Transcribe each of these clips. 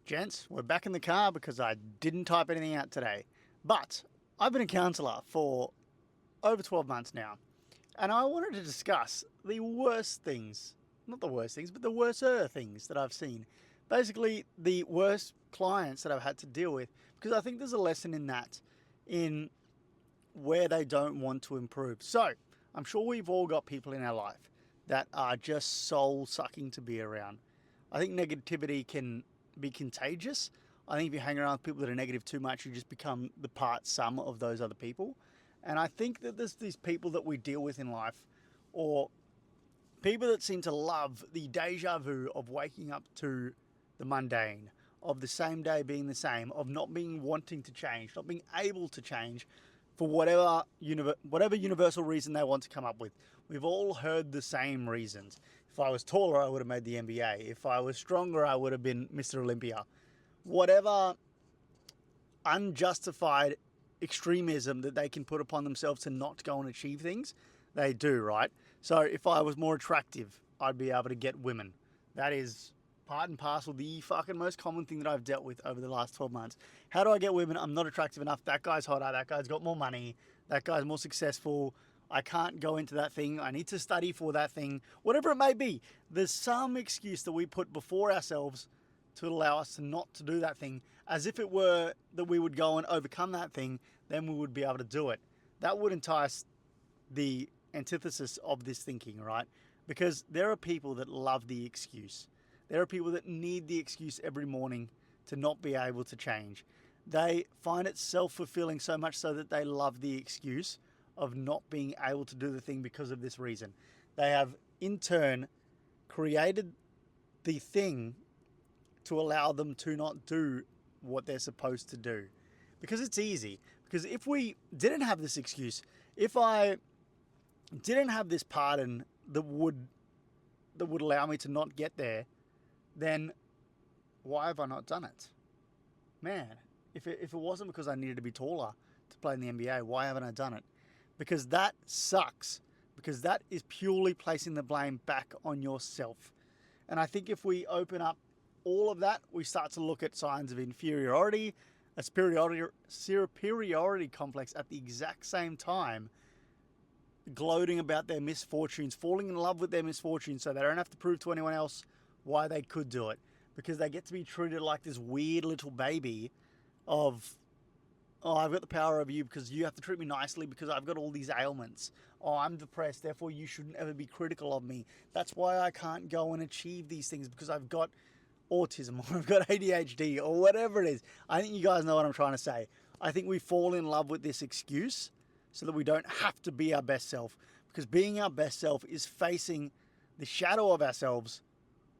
Gents, we're back in the car because I didn't type anything out today. But I've been a counsellor for over 12 months now, and I wanted to discuss the worst things, not the worst things, but the worser things that I've seen. Basically, the worst clients that I've had to deal with, because I think there's a lesson in that, in where they don't want to improve. So, I'm sure we've all got people in our life that are just soul sucking to be around. I think negativity can be contagious. I think if you hang around with people that are negative too much, you just become the part sum of those other people. And I think that there's these people that we deal with in life, or people that seem to love the deja vu of waking up to the mundane, of the same day being the same, of not being wanting to change, not being able to change for whatever universal reason they want to come up with. We've all heard the same reasons. If I was taller, I would have made the NBA. If I was stronger, I would have been Mr. Olympia. Whatever unjustified extremism that they can put upon themselves to not go and achieve things, they do, right? So if I was more attractive, I'd be able to get women. That is part and parcel the fucking most common thing that I've dealt with over the last 12 months. How do I get women? I'm not attractive enough. That guy's hotter. That guy's got more money. That guy's more successful. I can't go into that thing. I need to study for that thing. Whatever it may be, there's some excuse that we put before ourselves to allow us to not to do that thing, as if it were that we would go and overcome that thing, then we would be able to do it. That would entice the antithesis of this thinking, right? Because there are people that love the excuse. There are people that need the excuse every morning to not be able to change. They find it self-fulfilling so much so that they love the excuse of not being able to do the thing because of this reason. They have, in turn, created the thing to allow them to not do what they're supposed to do. Because it's easy. Because if we didn't have this excuse, if I didn't have this pardon that would allow me to not get there, then why have I not done it? Man, if it wasn't because I needed to be taller to play in the NBA, why haven't I done it? Because that sucks. Because that is purely placing the blame back on yourself. And I think if we open up all of that, we start to look at signs of inferiority, a superiority complex at the exact same time, gloating about their misfortunes, falling in love with their misfortunes so they don't have to prove to anyone else why they could do it. Because they get to be treated like this weird little baby of, oh, I've got the power over you because you have to treat me nicely because I've got all these ailments. Oh, I'm depressed, therefore you shouldn't ever be critical of me. That's why I can't go and achieve these things, because I've got autism or I've got ADHD or whatever it is. I think you guys know what I'm trying to say. I think we fall in love with this excuse so that we don't have to be our best self, because being our best self is facing the shadow of ourselves,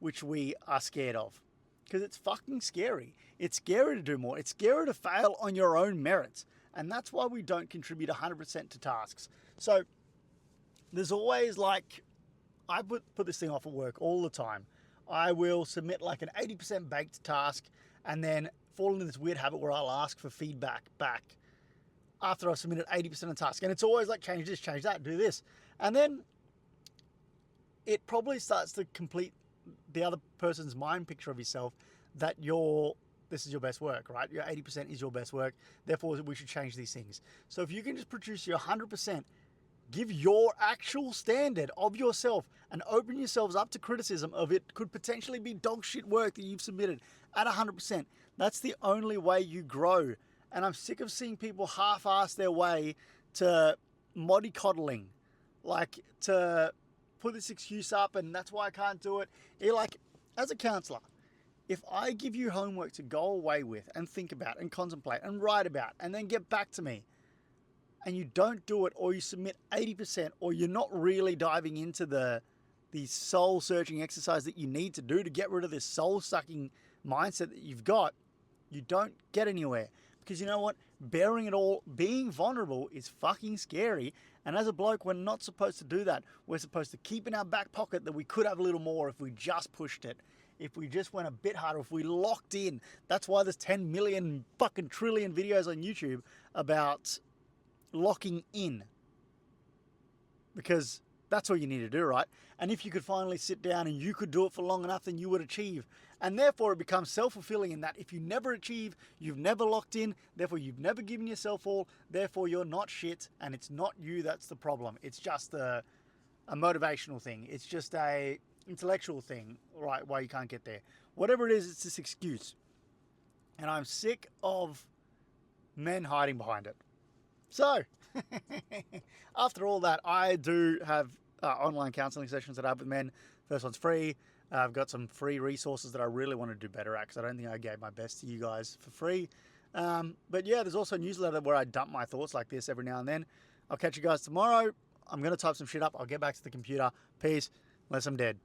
which we are scared of. Because it's fucking scary. It's scary to do more. It's scary to fail on your own merits. And that's why we don't contribute 100% to tasks. So there's always like, I put this thing off at work all the time. I will submit like an 80% baked task and then fall into this weird habit where I'll ask for feedback back after I've submitted 80% of the task. And it's always like, change this, change that, do this. And then it probably starts to complete the other person's mind picture of yourself that this is your best work, right? Your 80% is your best work. Therefore, we should change these things. So if you can just produce your 100%, give your actual standard of yourself and open yourselves up to criticism of it could potentially be dog shit work that you've submitted at 100%. That's the only way you grow. And I'm sick of seeing people half-ass their way to mollycoddling, like to put this excuse up and that's why I can't do it. You're like, as a counsellor, if I give you homework to go away with and think about and contemplate and write about and then get back to me, and you don't do it, or you submit 80%, or you're not really diving into the soul-searching exercise that you need to do to get rid of this soul-sucking mindset that you've got, you don't get anywhere. Because you know what? Bearing it all, being vulnerable is fucking scary. And as a bloke, we're not supposed to do that. We're supposed to keep in our back pocket that we could have a little more if we just pushed it. If we just went a bit harder, if we locked in. That's why there's 10 million fucking trillion videos on YouTube about locking in. Because That's all you need to do, right? And if you could finally sit down and you could do it for long enough, then you would achieve. And therefore, it becomes self-fulfilling in that if you never achieve, you've never locked in, therefore you've never given yourself all, therefore you're not shit, and it's not you that's the problem. It's just a motivational thing. It's just a intellectual thing, right, why you can't get there. Whatever it is, it's this excuse. And I'm sick of men hiding behind it. So, after all that, I do have online counselling sessions that I have with men. First one's free. I've got some free resources that I really want to do better at because I don't think I gave my best to you guys for free. But yeah, there's also a newsletter where I dump my thoughts like this every now and then. I'll catch you guys tomorrow. I'm going to type some shit up. I'll get back to the computer. Peace. Unless I'm dead.